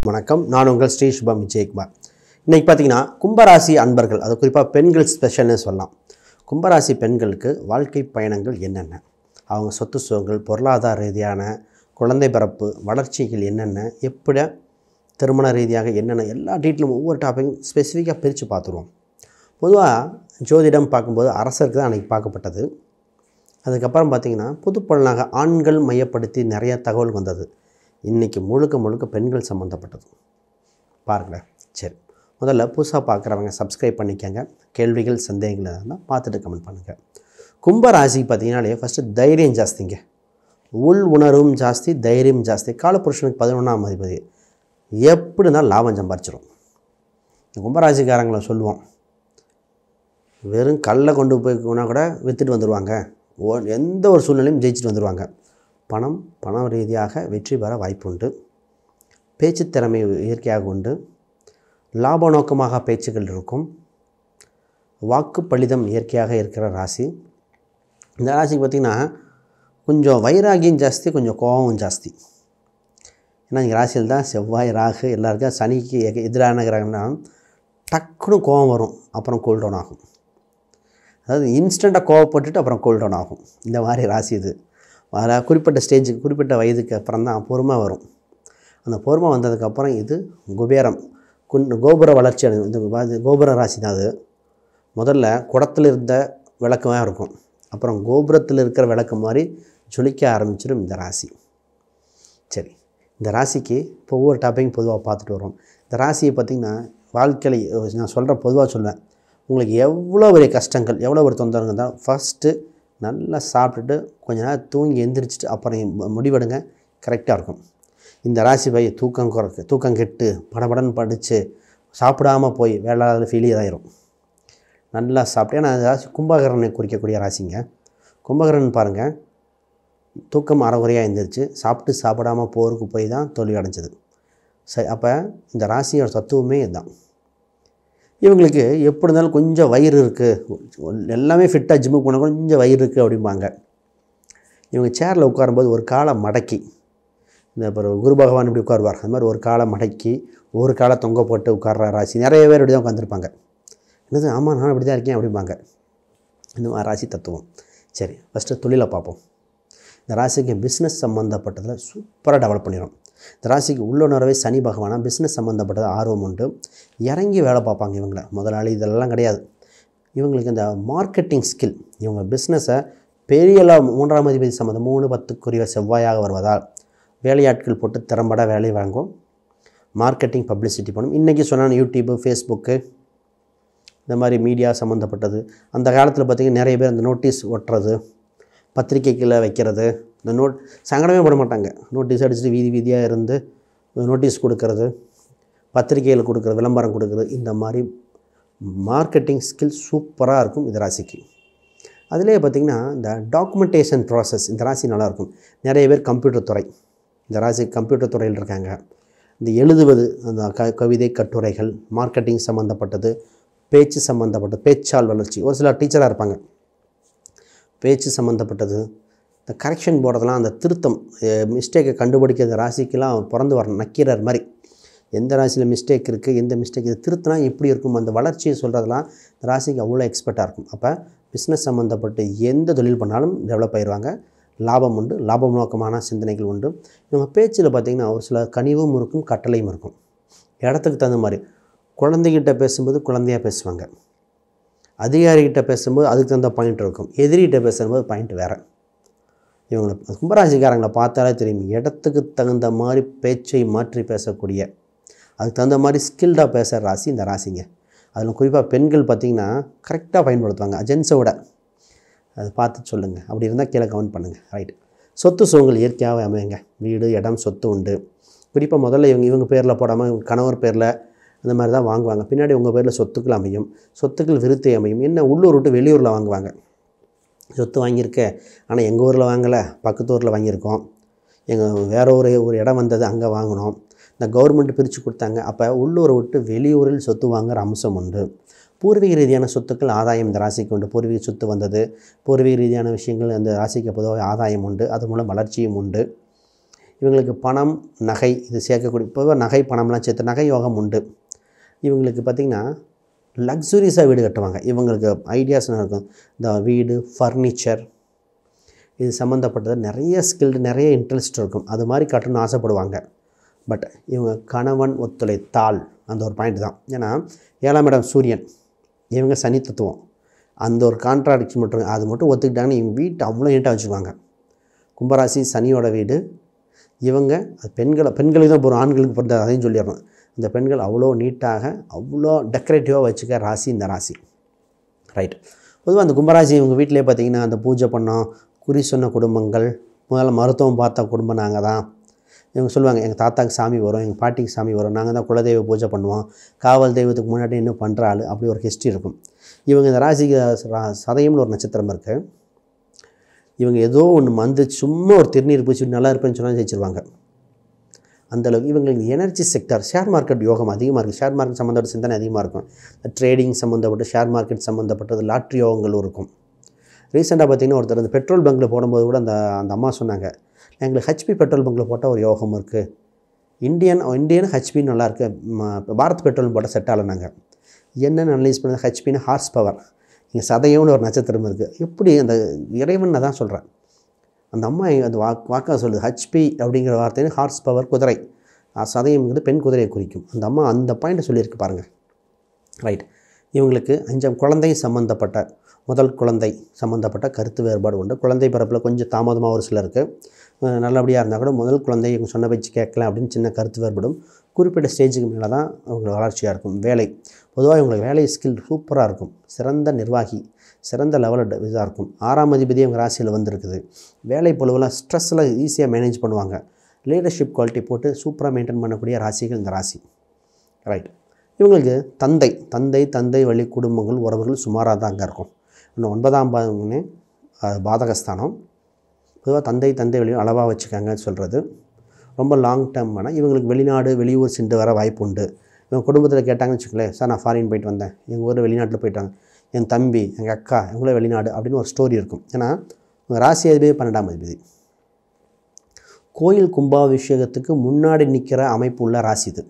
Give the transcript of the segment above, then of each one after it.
வணக்கம். நான் உங்கள் ஸ்ரீ சுபம் விஜயகுமார். இன்றைக்கி பார்த்தீங்கன்னா கும்பராசி அன்பர்கள், அது குறிப்பாக பெண்கள் ஸ்பெஷல்னு சொல்லலாம். கும்பராசி பெண்களுக்கு வாழ்க்கை பயணங்கள் என்னென்ன, அவங்க சொத்து சுகங்கள், பொருளாதார ரீதியான குழந்தை பிறப்பு, வளர்ச்சிகள் என்னென்ன, எப்படி திருமண ரீதியாக என்னென்ன, எல்லா டீட்டெயிலும் ஒவ்வொரு டாப்பிக்கும் ஸ்பெசிஃபிக்காக பிரித்து பார்த்துருவோம். பொதுவாக ஜோதிடம் பார்க்கும்போது அரசருக்கு தான் அன்றைக்கி பார்க்கப்பட்டது. அதுக்கப்புறம் பார்த்திங்கன்னா புது பலனாக ஆண்கள் மையப்படுத்தி நிறைய தகவல் வந்தது. இன்றைக்கி முழுக்க பெண்கள் சம்மந்தப்பட்டது பாருங்களேன். சரி, முதல்ல புதுசாக பார்க்குறவங்க சப்ஸ்கிரைப் பண்ணிக்கங்க. கேள்விகள் சந்தேகங்கள் இருந்தால் பார்த்துட்டு கமெண்ட் பண்ணுங்கள். கும்பராசி பார்த்திங்கனாலே ஃபஸ்ட்டு தைரியம் ஜாஸ்திங்க, உள் உணர்வும் ஜாஸ்தி, தைரியம் ஜாஸ்தி. காலபுருஷனுக்கு 11ஆம் அதிபதி எப்படி இருந்தாலும் லாபம் சம்பாரிச்சிடும். கும்பராசிக்காரங்களை சொல்லுவோம், வெறும் கல்லை கொண்டு போய்னா கூட விற்றுட்டு வந்துடுவாங்க, எந்த ஒரு சூழ்நிலையும் ஜெயிச்சுட்டு வந்துடுவாங்க. பணம் ரீதியாக வெற்றி பெற வாய்ப்புண்டு. பேச்சு திறமை இயற்கையாக உண்டு. லாப நோக்கமாக பேச்சுகள் இருக்கும். வாக்கு பலிதம் இயற்கையாக இருக்கிற ராசி. இந்த ராசிக்கு பார்த்திங்கன்னா கொஞ்சம் வைராகியம் ஜாஸ்தி, கொஞ்சம் கோபமும் ஜாஸ்தி. ஏன்னா இங்கே ராசியில் தான் செவ்வாய், ராகு எல்லாருக்கும் சனிக்கு எதிரான கிரகம்னா டக்குன்னு கோபம் வரும், அப்புறம் கூல் டவுன் ஆகும். அதாவது இன்ஸ்டண்ட்டாக கோவப்பட்டுட்டு அப்புறம் கூல் டவுன் ஆகும். இந்த மாதிரி ராசி இது. அதில் குறிப்பிட்ட ஸ்டேஜுக்கு, குறிப்பிட்ட வயதுக்கு அப்புறம் தான் பொறுமை வரும். அந்த பொறுமை வந்ததுக்கப்புறம் இது குபேரம், கோபுர வளர்ச்சி அடையும். இது கோபுர ராசி தான். அது முதல்ல குடத்தில் இருந்த விளக்கமாக இருக்கும், அப்புறம் கோபுரத்தில் இருக்கிற விளக்கு மாதிரி ஜொலிக்க ஆரம்பிச்சிடும் இந்த ராசி. சரி, இந்த ராசிக்கு இப்போ ஒவ்வொரு டாப்பிக்கும் பொதுவாக பார்த்துட்டு வரோம். இந்த ராசியை பார்த்திங்கன்னா வாழ்க்கையில் நான் சொல்கிற பொதுவாக சொல்லுவேன், உங்களுக்கு எவ்வளோ பெரிய கஷ்டங்கள், எவ்வளோ ஒரு தொந்தரங்க தான், ஃபஸ்ட்டு நல்லா சாப்பிட்டுட்டு கொஞ்ச நேரம் தூங்கி எந்திரிச்சிட்டு அப்புறம் முடிவெடுங்க, கரெக்டாக இருக்கும். இந்த ராசி பை தூக்கம் கெட்டு படபடன்னு படித்து சாப்பிடாமல் போய் வேளாண் ஃபெயிலியர் ஆயிரும். நல்லா சாப்பிட்டு, ஏன்னா அந்த ராசி கும்பகரனை குறிக்கக்கூடிய ராசிங்க. கும்பகரன் பாருங்கள், தூக்கம் அறகுறையாக எழுந்திரிச்சு சாப்பிடாமல் போருக்கு போய் தான் தோல்வி அடைஞ்சது. சரி, அப்போ இந்த ராசியோட தத்துவமே இதுதான். இவங்களுக்கு எப்படி இருந்தாலும் கொஞ்சம் வயிறு இருக்குது, எல்லாமே ஃபிட்டாக ஜிம்முக்கு போனால் கொஞ்சம் வயிறு இருக்குது அப்படிம்பாங்க. இவங்க சேரில் உட்காரும்போது ஒரு காலை மடக்கி, இந்த இப்போ குரு பகவான் இப்படி உட்காருவார், அது மாதிரி ஒரு காலை மடக்கி ஒரு காலை தொங்க போட்டு உட்கார்ற ராசி நிறைய பேர் இப்படி தான் உட்காந்துருப்பாங்க. என்னது, ஆமாம் நான் இப்படி தான் இருக்கேன் அப்படிம்பாங்க. இந்த மாதிரி ராசி தத்துவம். சரி, ஃபஸ்ட்டு தொழிலை பார்ப்போம். இந்த ராசிக்கு பிஸ்னஸ் சம்மந்தப்பட்டதில் சூப்பராக டெவலப் பண்ணிடும். இந்த ராசிக்கு உள்ளுணர்வே சனி பகவானாக பிஸ்னஸ் சம்மந்தப்பட்டது ஆர்வம் உண்டு. இறங்கி வேலை பார்ப்பாங்க இவங்கள. முதலாளி இதெல்லாம் கிடையாது. இவங்களுக்கு இந்த மார்க்கெட்டிங் ஸ்கில், இவங்க பிஸ்னஸை பெரியலாம் 3ஆம் அதிபதி சம்மந்தம் 3-10 செவ்வாயாக வருவதால் வேலையாட்கள் போட்டு திறம்பட வேலை வாங்கும். மார்க்கெட்டிங் பப்ளிசிட்டி பண்ணும். இன்றைக்கி சொன்னால் யூடியூப்பு, ஃபேஸ்புக்கு, இந்த மாதிரி மீடியா சம்மந்தப்பட்டது. அந்த காலத்தில் பார்த்திங்கன்னா நிறைய பேர் அந்த நோட்டீஸ் ஒட்டுறது, பத்திரிக்கைகளை வைக்கிறது, இந்த சங்கடமே போட மாட்டாங்க. நோட்டீஸ் அடிச்சுட்டு வீதியாக இருந்து நோட்டீஸ் கொடுக்கறது, பத்திரிகைகள் கொடுக்குறது, விளம்பரம் கொடுக்குறது, இந்த மாதிரி மார்க்கெட்டிங் ஸ்கில் சூப்பராக இருக்கும் இந்த ராசிக்கு. அதிலே பார்த்திங்கன்னா இந்த டாக்குமெண்டேஷன் ப்ராசஸ் இந்த ராசி நல்லாயிருக்கும். நிறைய பேர் கம்ப்யூட்டர் துறை, இந்த ராசி கம்ப்யூட்டர் துறையில் இருக்காங்க. இந்த எழுதுவது, அந்த கவிதை கட்டுரைகள், மார்க்கெட்டிங் சம்மந்தப்பட்டது, பேச்சு சம்மந்தப்பட்டது, பேச்சால் வளர்ச்சி, ஒரு சில டீச்சராக இருப்பாங்க, பேச்சு சம்மந்தப்பட்டது, இந்த கரெக்ஷன் போடுறதுலாம், அந்த திருத்தம், மிஸ்டேக்கை கண்டுபிடிக்கிற ராசிக்கெல்லாம் பிறந்து வரணும். நக்கீரர் மாதிரி எந்த ராசியில் மிஸ்டேக் இருக்குது, எந்த மிஸ்டேக் இது திருத்தினா எப்படி இருக்கும், அந்த வளர்ச்சியை சொல்கிறதுலாம் இந்த ராசிக்கு அவ்வளோ எக்ஸ்பர்ட்டாக இருக்கும். அப்போ பிஸ்னஸ் சம்மந்தப்பட்டு எந்த தொழில் பண்ணாலும் டெவலப் ஆயிடுவாங்க. லாபம் உண்டு, லாபம் நோக்கமான சிந்தனைகள் உண்டு. இவங்க பேச்சில் பார்த்திங்கன்னா ஒரு சில கனிவும் இருக்கும், கட்டளையும் இருக்கும். இடத்துக்கு தகுந்த மாதிரி குழந்தைகிட்ட பேசும்போது குழந்தையாக பேசுவாங்க, அதிகாரிகிட்ட பேசும்போது அதுக்கு தகுந்த பாயிண்ட் இருக்கும், எதிரிகிட்ட பேசும்போது பாயிண்ட் வேறு. இவங்களை கும்பராசிக்காரங்களை பார்த்தாலே தெரியும், இடத்துக்கு தகுந்த மாதிரி பேச்சை மாற்றி பேசக்கூடிய, அதுக்கு தகுந்த மாதிரி ஸ்கில்டாக பேசுகிற ராசி இந்த ராசிங்க. அதில் குறிப்பாக பெண்கள் பார்த்திங்கன்னா கரெக்டாக பயன்படுத்துவாங்க ஜென்ஸோட. அதை பார்த்து சொல்லுங்கள், அப்படி இருந்தால் கீழே கமெண்ட் பண்ணுங்கள். ரைட், சொத்து சுகங்கள் இயற்கையாகவே அமையுங்க. வீடு, இடம், சொத்து உண்டு. குறிப்பாக முதல்ல இவங்க பேரில் போடாமல் கணவர் பேரில் அந்த மாதிரி தான் வாங்குவாங்க. பின்னாடி உங்கள் பேரில் சொத்துக்கள் அமையும், சொத்துக்கள் விருத்தி அமையும். என்ன உள்ளூர் விட்டு வெளியூரில் வாங்குவாங்க. சொத்து வாங்கியிருக்க, ஆனால் எங்கள் ஊரில் வாங்கலை, பக்கத்து ஊரில் வாங்கியிருக்கோம், எங்கள் வேறு ஒரு இடம் வந்தது அங்கே வாங்கினோம், இந்த கவர்மெண்ட் பிரித்து கொடுத்தாங்க. அப்போ உள்ளூரை விட்டு வெளியூரில் சொத்து வாங்குகிற அம்சம் உண்டு. பூர்வீக ரீதியான சொத்துக்கள் ஆதாயம் இந்த ராசிக்கு உண்டு. பூர்வீக சொத்து வந்தது, பூர்வீக ரீதியான விஷயங்கள் அந்த ராசிக்கு பொதுவாக ஆதாயம் உண்டு, அது மூலம் வளர்ச்சியும் உண்டு. இவங்களுக்கு பணம் நகை இது சேர்க்கக்கூடிய பொதுவாக நகை பணம்லாம் சேர்த்து நகை யோகம் உண்டு. இவங்களுக்கு பார்த்திங்கன்னா லக்ஸுரியஸாக வீடு கட்டுவாங்க. இவங்களுக்கு ஐடியாஸ்லாம் இருக்கும். இந்த வீடு ஃபர்னிச்சர் இது சம்மந்தப்பட்டது நிறைய ஸ்கில்டு நிறைய இன்ட்ரெஸ்ட் இருக்கும். அது மாதிரி கட்டணும்னு ஆசைப்படுவாங்க. பட் இவங்க கணவன் ஒத்துழைத்தால் அந்த ஒரு பாயிண்ட் தான். ஏன்னா 7ஆம் இடம் சூரியன், இவங்க சனி தத்துவம், அந்த ஒரு கான்ட்ராடிக்ஷன் மட்டும் அது மட்டும் ஒத்துக்கிட்டாங்கன்னா இவங்க வீட்டை அவ்வளோ நீட்டாக வச்சுக்குவாங்க. கும்பராசி சனியோட வீடு. இவங்க பெண்களுக்கு தான் போகிறோம், ஆண்களுக்கு பிறந்த அதையும் சொல்லிடுறோம். இந்த பெண்கள் அவ்வளோ நீட்டாக அவ்வளோ டெக்கரேட்டிவாக வச்சுக்க ராசி இந்த ராசி. ரைட். பொதுவாக அந்த கும்பராசி இவங்க வீட்டிலே பார்த்திங்கன்னா அந்த பூஜை பண்ணோம் குறி சொன்ன குடும்பங்கள், முதல்ல மருத்துவம் பார்த்த குடும்பம் நாங்கள் தான். இவங்க சொல்லுவாங்க எங்கள் தாத்தாக்கு சாமி வரும், எங்கள் பாட்டிக்கு சாமி வரும், நாங்கள் தான் குலதெய்வ பூஜை பண்ணுவோம், காவல் தெய்வத்துக்கு முன்னாடி இன்னும் பண்ணுற ஆள், அப்படி ஒரு ஹிஸ்ட்ரி இருக்கும். இவங்க இந்த ராசிக்கு சதயம்னு ஒரு நட்சத்திரம் இருக்குது. இவங்க ஏதோ ஒன்று வந்து சும்மா ஒரு திருநீர் பூச்சி நல்லா இருப்பேன்னு சொன்னால் ஜெயிச்சிருவாங்க. அந்தளவுக்கு இவங்களுக்கு எனர்ஜி செக்டர் ஷேர் மார்க்கெட் யோகம் அதிகமாக இருக்குது. ஷேர் மார்க்கெட் சம்மந்தப்பட்ட சிந்தனை அதிகமாக இருக்கும். ட்ரேடிங் சம்மந்தப்பட்ட ஷேர் மார்க்கெட் சம்மந்தப்பட்டது லாட்ரி யோகங்களும் இருக்கும். ரீசெண்டாக பார்த்திங்கன்னா ஒருத்தர் அந்த பெட்ரோல் பங்கில் போடும்போது கூட அந்த அம்மா சொன்னாங்க, எங்களுக்கு ஹெச்பி பெட்ரோல் பங்கில் போட்டால் ஒரு யோகம் இருக்குது, இந்தியன் ஹெச்பின்னு நல்லாயிருக்கு, பாரத் பெட்ரோல் போட்டால் செட் ஆகலைனாங்க. என்னென்னு அனலைஸ் பண்ணது, ஹெச்பின்னு ஹார்ஸ் பவர், இங்கே சதயம்னு ஒரு நட்சத்திரம் இருக்குது. எப்படி அந்த இறைவனை தான் சொல்கிறேன். அந்த அம்மா அது வாக்காக சொல்லுது. ஹெச்பி அப்படிங்கிற வார்த்தைன்னு ஹார்ஸ் பவர் குதிரை, சதயம்ங்கிறது பெண் குதிரையை குறிக்கும். அந்த அம்மா அந்த பாயிண்ட்டை சொல்லியிருக்கு பாருங்கள். ரைட். இவங்களுக்கு 5 குழந்தை சம்மந்தப்பட்ட முதல் குழந்தை சம்மந்தப்பட்ட கருத்து வேறுபாடு உண்டு. குழந்தை பிறப்பில் கொஞ்சம் தாமதமாக ஒரு சிலருக்கு, நல்லபடியாக இருந்தால் கூட முதல் குழந்தை இவங்க சொன்ன பேச்சு கேட்கல அப்படின்னு சின்ன கருத்து வேறுபடும். குறிப்பிட்ட ஸ்டேஜுக்கு மேலே தான் அவங்களுக்கு வளர்ச்சியாக இருக்கும். வேலை பொதுவாக இவங்களுக்கு வேலை ஸ்கில் சூப்பராக இருக்கும். சிறந்த நிர்வாகி, சிறந்த லெவலில் இதாக இருக்கும். 6ஆம் அதிபதி அவங்க ராசியில் வந்துருக்குது. வேலை பொழுவெல்லாம் ஸ்ட்ரெஸ்ஸில் ஈஸியாக மேனேஜ் பண்ணுவாங்க. லீடர்ஷிப் குவாலிட்டி போட்டு சூப்பராக மெயின்டைன் பண்ணக்கூடிய ராசிகள் இந்த ராசி. ரைட். இவங்களுக்கு தந்தை வழி குடும்பங்கள் உறவுகள் சுமாராக தான் அங்கே இருக்கும். இன்னும் 9ஆம் பாவம்னு பாதகஸ்தானம். பொதுவாக தந்தை வழி அளவாக வச்சுக்காங்கன்னு சொல்கிறது. ரொம்ப லாங் டேர்ம் வேணால் இவங்களுக்கு வெளிநாடு வெளியூர் சென்று வர வாய்ப்பு உண்டு. இவங்க குடும்பத்தில் கேட்டாங்கன்னு வச்சுக்கோங்களேன், சார் நான் ஃபாரின் போயிட்டு வந்தேன், எங்கள் ஊரில் வெளிநாட்டில் போயிட்டாங்க, என் தம்பி எங்கள் அக்கா இவங்களே வெளிநாடு அப்படின்னு ஒரு ஸ்டோரி இருக்கும். ஏன்னா உங்கள் ராசி அதிபதி 12ஆம் அதிபதி. கோயில் கும்பாபிஷேகத்துக்கு முன்னாடி நிற்கிற அமைப்பு உள்ள ராசி இது.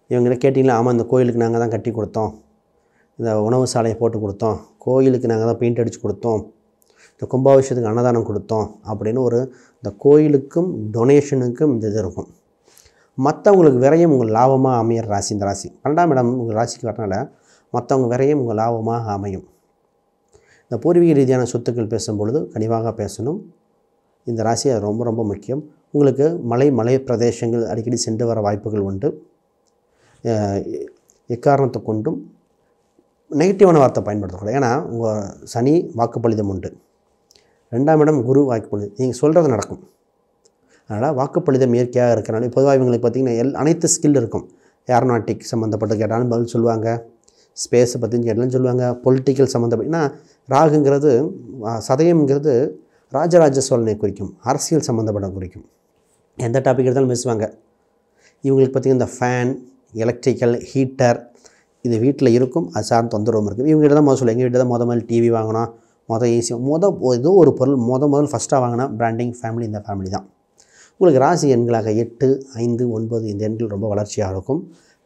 இவங்க கேட்டிங்களா, ஆமாம் இந்த கோயிலுக்கு நாங்கள் தான் கட்டி கொடுத்தோம், இந்த உணவு சாலையை போட்டு கொடுத்தோம், கோயிலுக்கு நாங்கள் தான் பெயிண்ட் அடித்து கொடுத்தோம், இந்த கும்பாபிஷேகத்துக்கு அன்னதானம் கொடுத்தோம் அப்படின்னு ஒரு இந்த கோயிலுக்கும் டொனேஷனுக்கும் இந்த இது இருக்கும். மற்றவங்களுக்கு விரயம் உங்கள் லாபமாக அமையிற ராசி இந்த ராசி. 12ஆம் இடம் உங்கள் ராசிக்கு வரனால மற்றவங்க விரயம் உங்கள் லாபமாக அமையும். இந்த பூர்வீக ரீதியான சொத்துக்கள் பேசும்பொழுது கனிவாக பேசணும். இந்த ராசி அது ரொம்ப ரொம்ப முக்கியம். உங்களுக்கு மலை பிரதேசங்கள் அடிக்கடி சென்று வர வாய்ப்புகள் உண்டு. எக்காரணத்தை கொண்டும் நெகட்டிவான வார்த்தை பயன்படுத்தக்கூடாது. ஏன்னா உங்கள் சனி வாக்குப்பளிதம் உண்டு. 2ஆம் இடம் குரு வாக்குப்பளிதம், நீங்கள் சொல்கிறது நடக்கும். அதனால் வாக்குப்பளிதம் இயற்கையாக இருக்கிறனால பொதுவாக இவங்களுக்கு பார்த்திங்கன்னா அனைத்து ஸ்கில் இருக்கும். ஏரோநாட்டிக் சம்மந்தப்பட்ட கேட்டாலும் பதில் சொல்லுவாங்க, ஸ்பேஸை பற்றி கேட்டாலும் சொல்லுவாங்க, பொலிட்டிக்கல் சம்மந்தப்பட்ட. ஏன்னா ராகுங்கிறது சதயம்ங்கிறது ராஜராஜ சோழனை குறிக்கும், அரசியல் சம்மந்தப்பட்ட குறிக்கும். எந்த டாபிக் எடுத்தாலும் பேசுவாங்க. இவங்களுக்கு பார்த்திங்கன்னா இந்த ஃபேன், எலக்ட்ரிக்கல், ஹீட்டர் இது வீட்டில் இருக்கும். அது சார்ந்த தொந்தரவும் இருக்குது. இவங்ககிட்ட தான் முதல் சொல்லுங்கள், எங்கள் வீட்டில் தான் முதல் டிவி வாங்கினோம், ஏசி ஏதோ ஒரு பொருள் முதல் ஃபஸ்ட்டாக வாங்கினா பிராண்டிங் ஃபேமிலி இந்த ஃபேமிலி தான். உங்களுக்கு ராசி எண்களாக 8, 5, 9 இந்த எண்கள் ரொம்ப வளர்ச்சியாக இருக்கும்.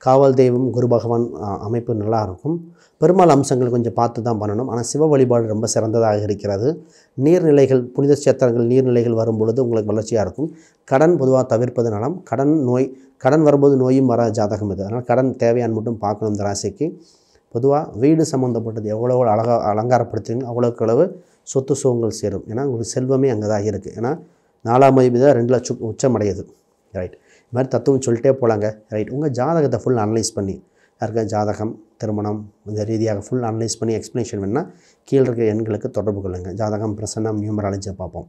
காவல் தெய்வம் குரு பகவான் அமைப்பு நல்லா இருக்கும். பெருமாள் அம்சங்கள் கொஞ்சம் பார்த்து தான் பண்ணணும். ஆனால் சிவ வழிபாடு ரொம்ப சிறந்ததாக இருக்கிறது. நீர்நிலைகள், புனித சேத்திரங்கள், நீர்நிலைகள் வரும்பொழுது உங்களுக்கு வளர்ச்சியாக இருக்கும். கடன் பொதுவாக தவிர்ப்பது நலம். கடன் வரும்போது நோயும் வர ஜாதகம் இது. அதனால் கடன் தேவையான மட்டும் பார்க்கணும் இந்த ராசிக்கு. பொதுவாக வீடு சம்மந்தப்பட்டது எவ்வளோ அலங்காரப்படுத்துவீங்க அவ்வளோக்கு அளவு சொத்து சுகங்கள் சேரும். ஏன்னா உங்களுக்கு செல்வமே அங்கே தான் இருக்குது. ஏன்னா 4ஆம் அதிபதி தான் 2 லட்சம் உச்சமடையுது. ரைட். இது மாதிரி தத்துவம் சொல்லிட்டே போகலாங்க. ரைட். உங்கள் ஜாதகத்தை ஃபுல் அனலைஸ் பண்ணி யாருக்கா ஜாதகம், திருமணம் இந்த ரீதியாக ஃபுல் அனலைஸ் பண்ணி எக்ஸ்ப்ளனேஷன் வேணுன்னா கீழே இருக்கிற எண்களுக்கு தொடர்பு கொள்ளுங்கள். ஜாதகம், பிரசன்னம், நியூமராலஜியை பார்ப்போம்.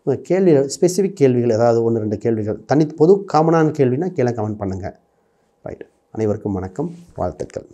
உங்கள் கேள்விகள், ஸ்பெசிஃபிக் கேள்விகள் ஏதாவது 1, 2 கேள்விகள் பொது காமனான கேள்வினா கீழே கமெண்ட் பண்ணுங்கள். ரைட். அனைவருக்கும் வணக்கம், வாழ்த்துக்கள்.